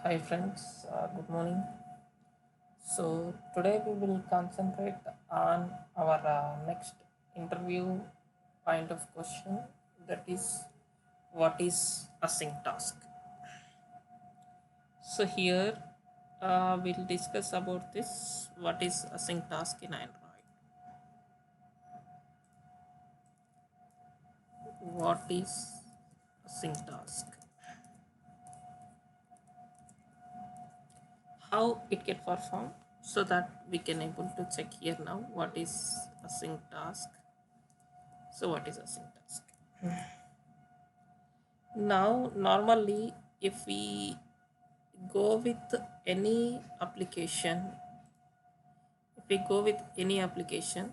Hi friends, good morning. So today we will concentrate on our next interview point of question, that is what is a sync task. So here we'll discuss about this, what is a sync task in Android. What is a sync task? How it can perform, so that we can able to check here now what is a sync task. So what is a sync task? Now, normally, if we go with any application, if we go with any application,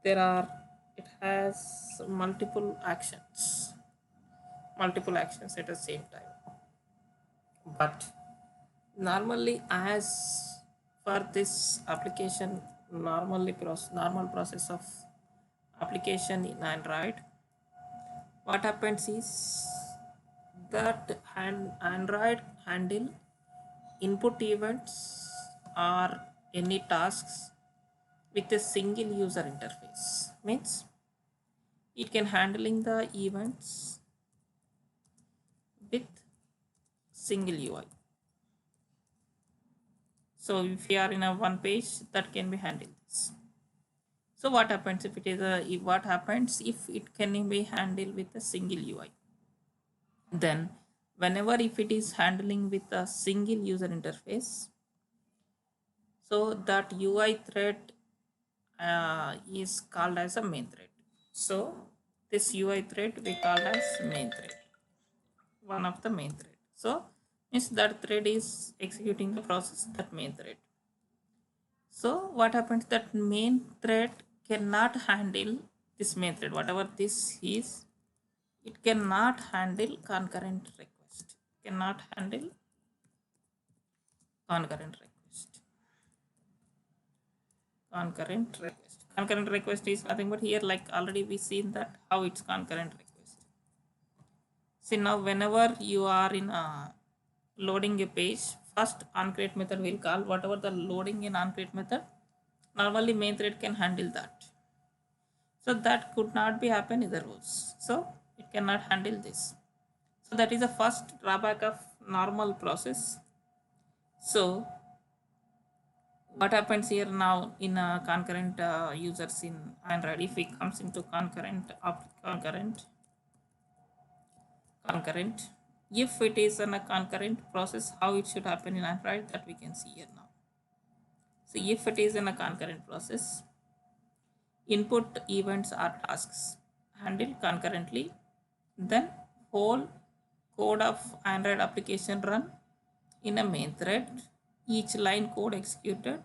there are it has multiple actions at the same time. But normally, as for this application, normal process of application in Android, what happens is that Android handle input events or any tasks with a single user interface. Means it can handling the events with single UI. So if we are in a one page, that can be handled this. So what happens if it is what happens if it can be handled with a single UI? Then whenever if it is handling with a single user interface, so that UI thread is called as a main thread. So this UI thread we call as main thread, one of the main thread. So means that thread is executing the process, that main thread. So what happens, that main thread cannot handle this main thread, whatever this is, it cannot handle concurrent request. Cannot handle concurrent request. Concurrent request is nothing but here, like already we seen that how it's concurrent request. See, now whenever you are in loading a page, first onCreate method will call whatever the loading in onCreate method, normally main thread can handle that. So that could not be happen otherwise, so it cannot handle this. So that is the first drawback of normal process. So what happens here now in concurrent users in Android, if it comes into concurrent, if it is in a concurrent process, how it should happen in Android, that we can see here now. So if it is in a concurrent process, input events or tasks handled concurrently, then whole code of Android application run in a main thread, each line code executed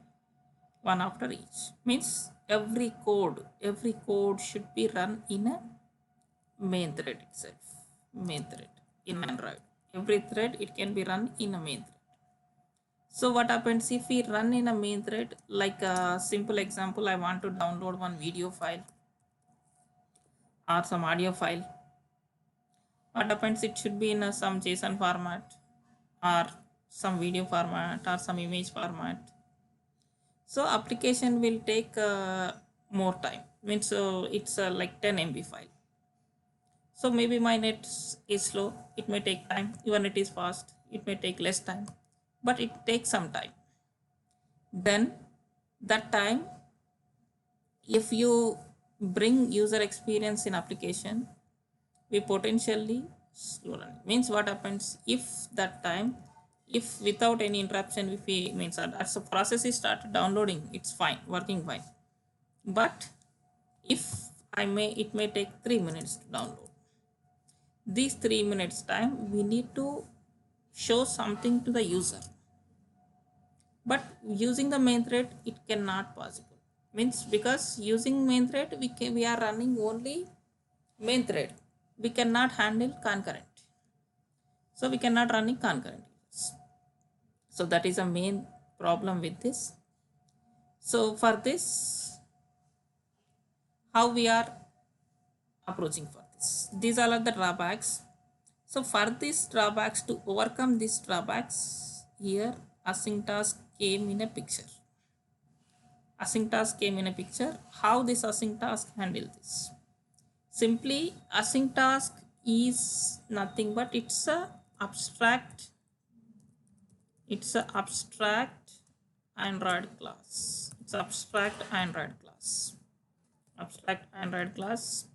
one after each. Means every code should be run in a main thread itself. Main thread in Android, every thread it can be run in a main thread. So what happens if we run in a main thread, like a simple example, I want to download one video file or some audio file. What happens, it should be in some JSON format or some video format or some image format. So application will take more time. Means it's like 10 MB file. So maybe my net is slow, it may take time. Your net is fast, it may take less time, but it takes some time. Then that time, if you bring user experience in application, we potentially slow running. Means what happens if that time, if without any interruption, if we means as the process is started downloading, it's fine, working fine. But if it may take 3 minutes to download. These 3 minutes time, we need to show something to the user. But using the main thread, it cannot possible. Means because using main thread, we are running only main thread. We cannot handle concurrent. So we cannot run it concurrent. So that is a main problem with this. So for this, how we are approaching for this? These are the drawbacks. So for these drawbacks, to overcome these drawbacks, here async task came in a picture. Async task came in a picture. How this async task handle this? Simply async task is nothing but it's a abstract Android class. It's abstract Android class. Abstract Android class.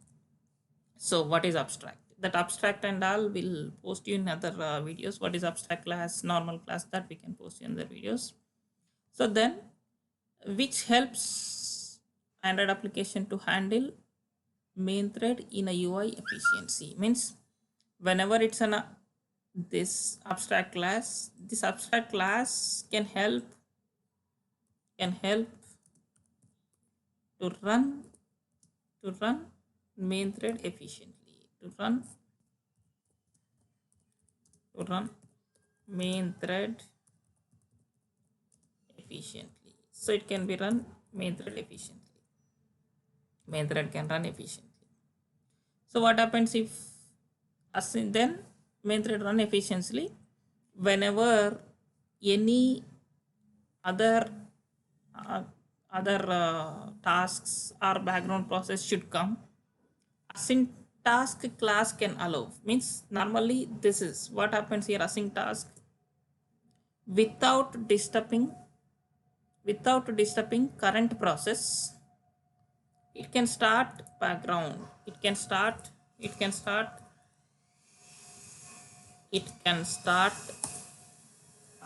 So what is abstract? That abstract and all will post you in other videos. What is abstract class, normal class, that we can post in the videos. So then, which helps Android application to handle main thread in a UI efficiency. Means whenever it's an this abstract class, this abstract class can help to run main thread efficiently. To run main thread efficiently. So it can be run main thread efficiently. Main thread can run efficiently. So what happens if then main thread run efficiently whenever any other uh, tasks or background process should come, async task class can allow. Means normally this is what happens here. Async task without disturbing current process, it can start background, it can start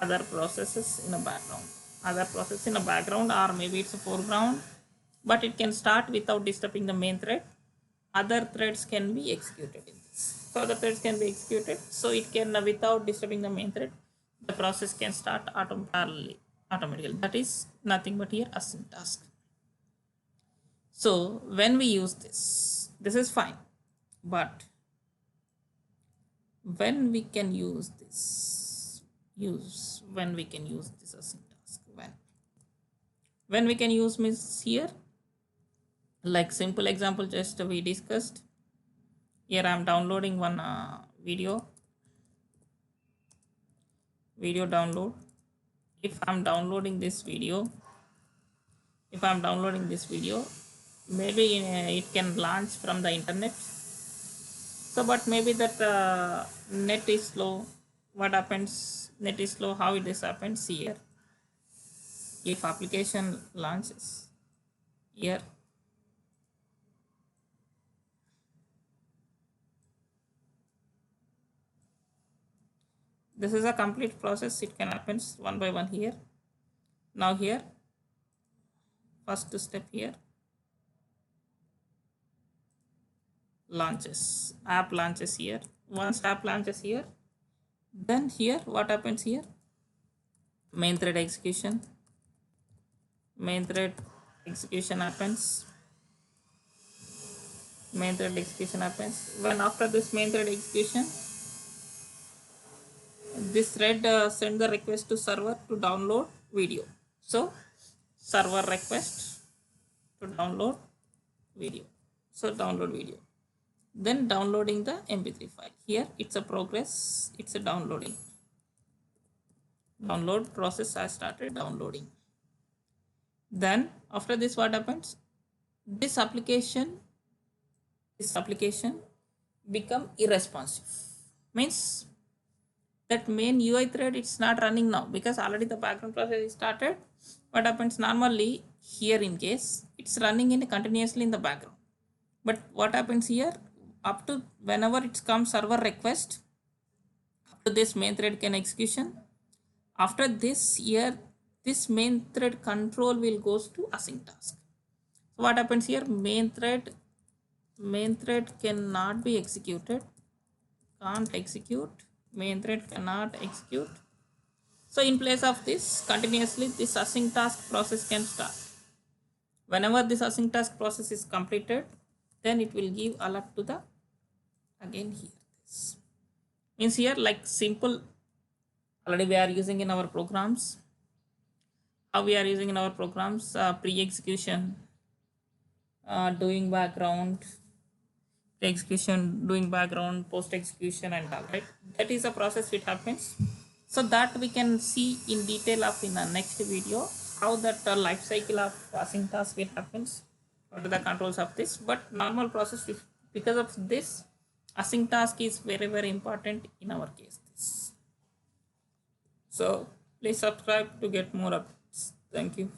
other processes in a background, or maybe it's a foreground, but it can start without disturbing the main thread. Other threads can be executed in this. So other threads can be executed, so it can without disturbing the main thread, the process can start automatically. That is nothing but here async task. So when we use this is fine, but when we can use this async task, when we can use means here, like simple example just we discussed. Here I am downloading one video download. If I'm downloading this video, maybe it can launch from the internet. So but maybe that net is slow. What happens? Net is slow. How this happens here? If application launches here, this is a complete process. It can happen one by one here. Now here, first step here, launches. App launches here. Once app launches here, then here what happens here? Main thread execution happens. When after this main thread execution, this thread send the request to server to download video. So server request to download video. Then downloading the mp3 file. Here it's a progress, it's a download process has started downloading. Then after this what happens? This application become irresponsive. Means that main UI thread it's not running now because already the background process is started. What happens normally here, in case it's running in continuously in the background, but what happens here, up to whenever it comes server request, up to this main thread can execution. After this here, this main thread control will goes to async task. So what happens here? Main thread cannot be executed, main thread cannot execute. So in place of this, continuously this async task process can start. Whenever this async task process is completed, then it will give alert to the, again here, this means here like simple already we are using in our programs. How we are using in our programs? Pre-execution, doing background, execution, doing background, post execution, and all, right? That is a process it happens. So that we can see in detail of in the next video how that life cycle of async task it happens. What are the controls of this? But normal process, if because of this, async task is very important in our case. So please subscribe to get more updates. Thank you.